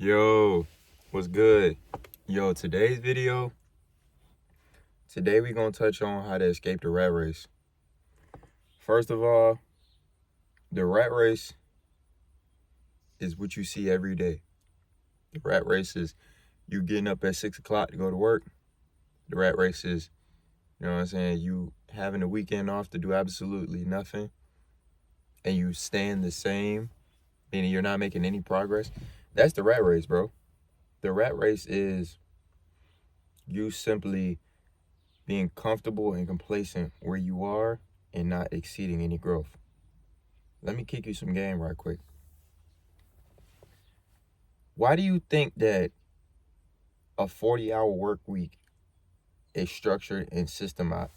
Yo, what's good? Yo, today we gonna touch on how to escape the rat race. First of all, the rat race is what you see every day. The rat race is you getting up at 6 o'clock to go to work. The rat race is, you having the weekend off to do absolutely nothing and you staying the same, meaning you're not making any progress. That's the rat race, bro. The rat race is you simply being comfortable and complacent where you are and not exceeding any growth. Let me kick you some game right quick. Why do you think that a 40-hour work week is structured and systemized?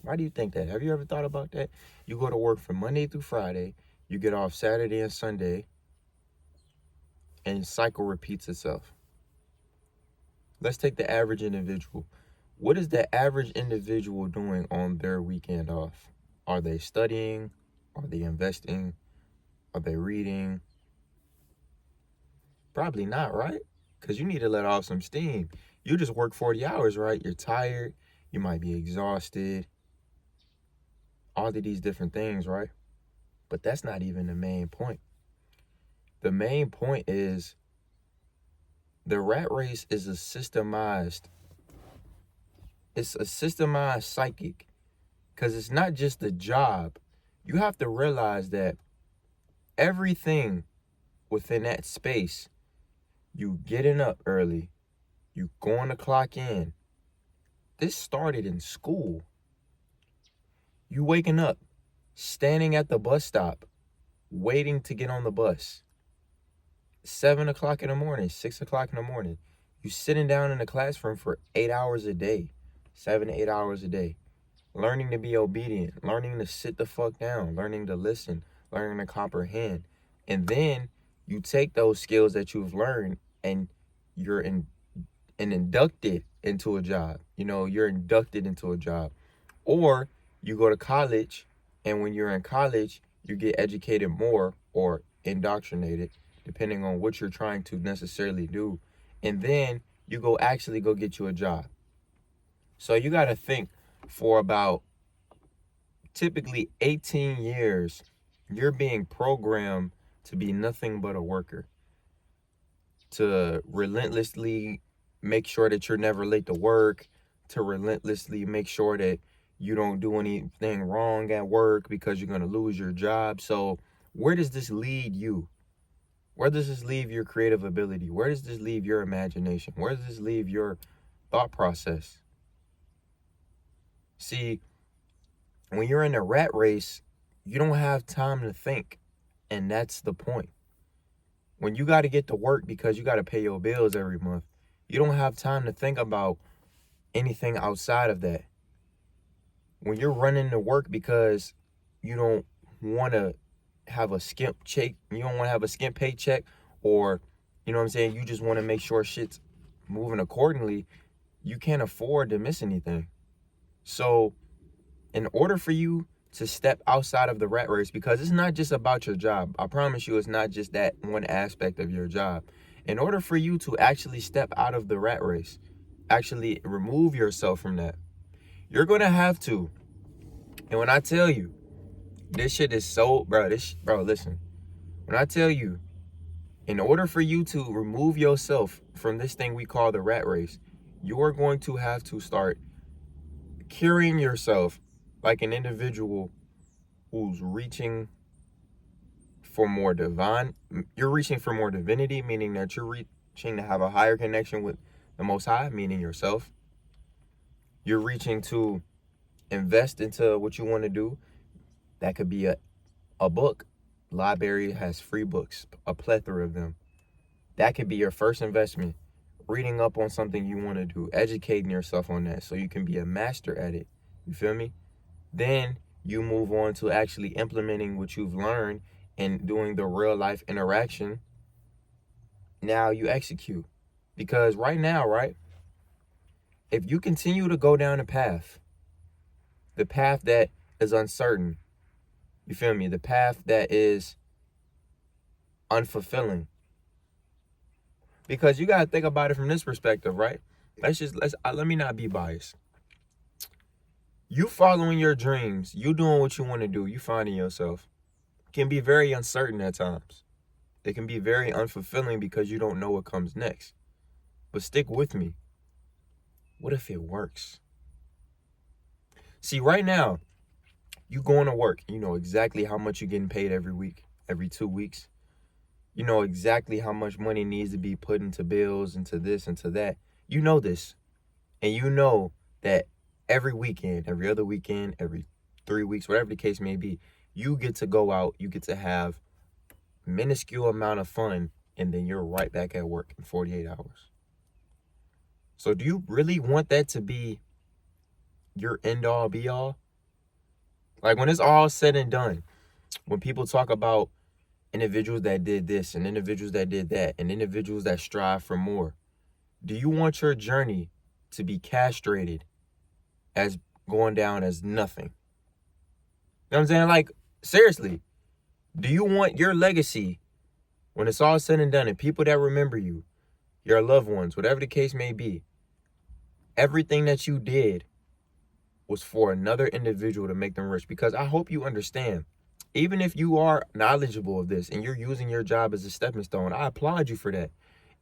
Why do you think that? Have you ever thought about that? You go to work from Monday through Friday, you get off Saturday and Sunday, and cycle repeats itself. Let's take the average individual. What is the average individual doing on their weekend off? Are they studying? Are they investing? Are they reading? Probably not, right? Because you need to let off some steam. You just work 40 hours, right? You're tired. You might be exhausted. All of these different things, right? But that's not even the main point. The main point is the rat race is it's a systemized psychic. Because it's not just a job. You have to realize that everything within that space, you getting up early, you going to clock in. This started in school. You waking up, standing at the bus stop, waiting to get on the bus. 7 o'clock in the morning, 6 o'clock in the morning. You sitting down in the classroom for 8 hours a day, 7 to 8 hours a day. Learning to be obedient, learning to sit the fuck down, learning to listen, learning to comprehend. And then you take those skills that you've learned and you're inducted into a job. You're inducted into a job. Or you go to college, and when you're in college, you get educated more or indoctrinated, depending on what you're trying to necessarily do. And then you go get you a job. So you got to think for about typically 18 years, you're being programmed to be nothing but a worker, to relentlessly make sure that you're never late to work, to relentlessly make sure that you don't do anything wrong at work because you're going to lose your job. So where does this lead you? Where does this leave your creative ability? Where does this leave your imagination? Where does this leave your thought process? See, when you're in a rat race, you don't have time to think. And that's the point. When you got to get to work because you got to pay your bills every month, you don't have time to think about anything outside of that. When you're running to work because you don't want to have a skimp check, you don't want to have a skimp paycheck, or you just want to make sure shit's moving accordingly, you can't afford to miss anything. So in order for you to step outside of the rat race, because it's not just about your job, I promise you it's not just that one aspect of your job. In order for you to actually step out of the rat race, actually remove yourself from that, you're going to have to. And when I tell you, this shit is so, bro, listen. When I tell you, in order for you to remove yourself from this thing we call the rat race, you're going to have to start curing yourself like an individual who's reaching for more divine. You're reaching for more divinity, meaning that you're reaching to have a higher connection with the Most High, meaning yourself. You're reaching to invest into what you want to do. That could be a book. Library has free books, a plethora of them. That could be your first investment. Reading up on something you want to do, educating yourself on that so you can be a master at it. You feel me? Then you move on to actually implementing what you've learned and doing the real life interaction. Now you execute. Because right now, right, if you continue to go down the path that is uncertain, you feel me? The path that is unfulfilling, Because you got to think about it from this perspective, right? Let me not be biased. You following your dreams, you doing what you want to do, you finding yourself, can be very uncertain at times. It can be very unfulfilling because you don't know what comes next. But stick with me. What if it works? See, right now, you going to work. You know exactly how much you're getting paid every week, every 2 weeks. You know exactly how much money needs to be put into bills, into this, into that. You know this. And you know that every weekend, every other weekend, every 3 weeks, whatever the case may be, you get to go out, you get to have minuscule amount of fun, and then you're right back at work in 48 hours. So do you really want that to be your end all be all? Like when it's all said and done, when people talk about individuals that did this and individuals that did that and individuals that strive for more, do you want your journey to be castrated as going down as nothing? You know what I'm saying? Like, seriously, do you want your legacy, when it's all said and done, and people that remember you, your loved ones, whatever the case may be, everything that you did was for another individual to make them rich? Because I hope you understand, even if you are knowledgeable of this and you're using your job as a stepping stone, I applaud you for that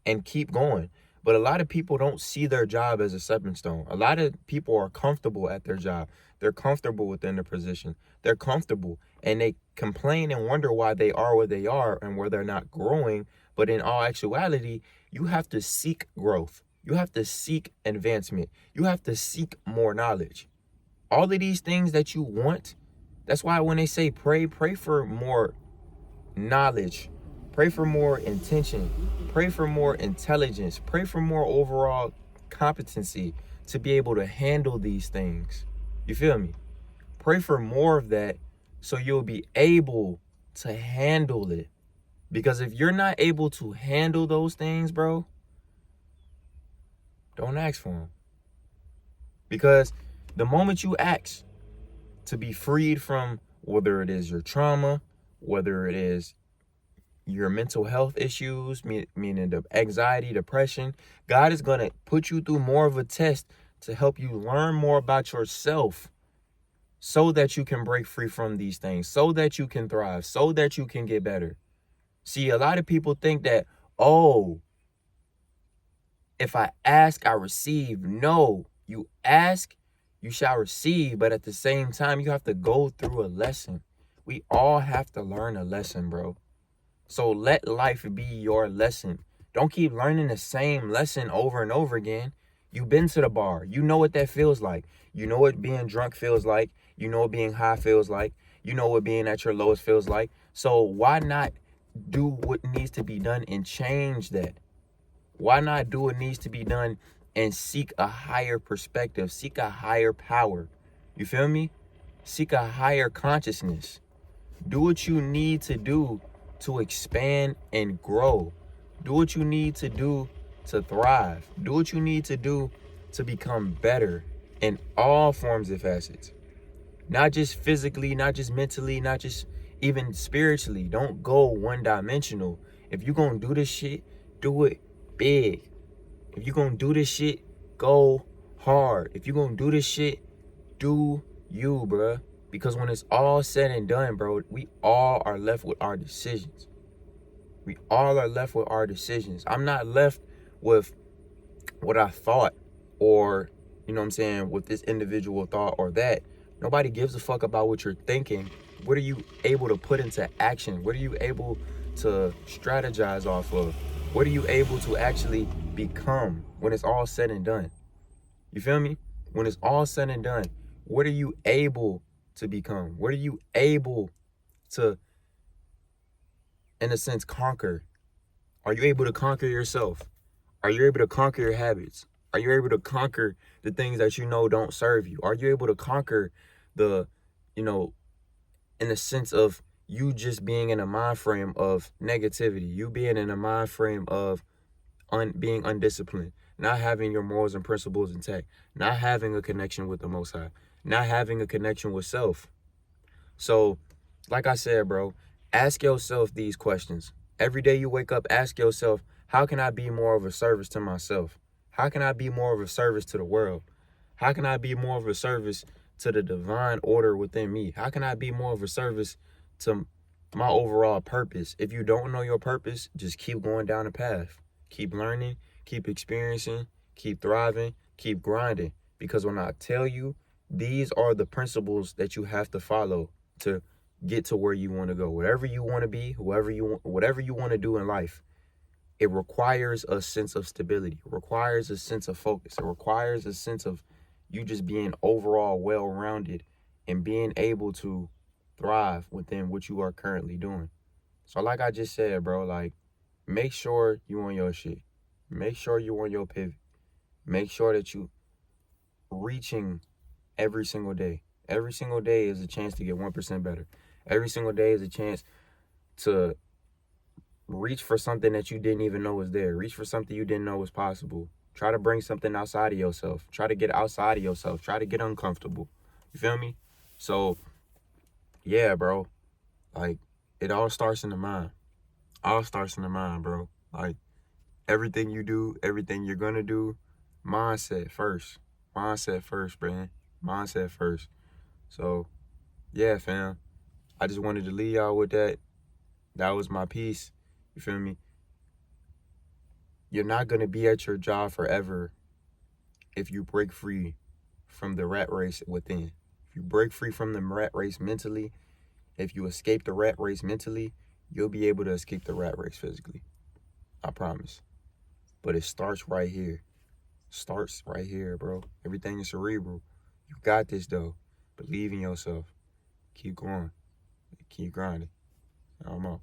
and keep going. But a lot of people don't see their job as a stepping stone. A lot of people are comfortable at their job. They're comfortable within their position. They're comfortable and they complain and wonder why they are where they are and where they're not growing. But in all actuality, you have to seek growth. You have to seek advancement. You have to seek more knowledge. All of these things that you want, that's why when they say pray for more knowledge, pray for more intention, pray for more intelligence, pray for more overall competency to be able to handle these things. You feel me? Pray for more of that so you'll be able to handle it. Because if you're not able to handle those things, bro, don't ask for them. Because the moment you ask to be freed from whether it is your trauma, whether it is your mental health issues, meaning the anxiety, depression, God is going to put you through more of a test to help you learn more about yourself so that you can break free from these things, so that you can thrive, so that you can get better. See, a lot of people think that, oh, if I ask, I receive. No, you ask, you shall receive. But at the same time, you have to go through a lesson. We all have to learn a lesson, bro. So let life be your lesson. Don't keep learning the same lesson over and over again. You've been to the bar. You know what that feels like. You know what being drunk feels like. You know what being high feels like. You know what being at your lowest feels like. So why not do what needs to be done and change that? Why not do what needs to be done and seek a higher perspective, seek a higher power? You feel me? Seek a higher consciousness. Do what you need to do to expand and grow. Do what you need to do to thrive. Do what you need to do to become better in all forms and facets. Not just physically, not just mentally, not just even spiritually. Don't go one-dimensional. If you're going to do this shit, do it big. If you're going to do this shit, go hard. If you're going to do this shit, do you, bruh. Because when it's all said and done, bro, we all are left with our decisions. We all are left with our decisions. I'm not left with what I thought or, you know what I'm saying, with this individual thought or that. Nobody gives a fuck about what you're thinking. What are you able to put into action? What are you able to strategize off of? What are you able to actually become when it's all said and done? You feel me? When it's all said and done, what are you able to become? What are you able to, in a sense, conquer? Are you able to conquer yourself? Are you able to conquer your habits? Are you able to conquer the things that you know don't serve you? Are you able to conquer the, in the sense of you just being in a mind frame of negativity, you being in a mind frame of being undisciplined, not having your morals and principles intact, not having a connection with the Most High, not having a connection with self? So, like I said, bro, ask yourself these questions. Every day you wake up, ask yourself, How can I be more of a service to myself? How can I be more of a service to the world? How can I be more of a service to the divine order within me? How can I be more of a service to my overall purpose? If you don't know your purpose, just keep going down the path. Keep learning, keep experiencing, keep thriving, keep grinding. Because when I tell you, these are the principles that you have to follow to get to where you want to go. Whatever you want to be, whatever you want to do in life, it requires a sense of stability. It requires a sense of focus. It requires a sense of you just being overall well-rounded and being able to thrive within what you are currently doing. So like I just said, bro, like, make sure you on your shit. Make sure you on your pivot. Make sure that you reaching every single day. Every single day is a chance to get 1% better. Every single day is a chance to reach for something that you didn't even know was there. Reach for something you didn't know was possible. Try to bring something outside of yourself. Try to get outside of yourself. Try to get uncomfortable. You feel me? So, yeah, bro. Like, it all starts in the mind. All starts in the mind, bro. Like, everything you do, everything you're gonna do, mindset first. Mindset first, man. Mindset first. So, yeah, fam. I just wanted to leave y'all with that. That was my piece. You feel me? You're not going to be at your job forever if you break free from the rat race within. If you break free from the rat race mentally, if you escape the rat race mentally, you'll be able to escape the rat race physically. I promise. But it starts right here. Starts right here, bro. Everything is cerebral. You got this, though. Believe in yourself. Keep going. Keep grinding. I'm out.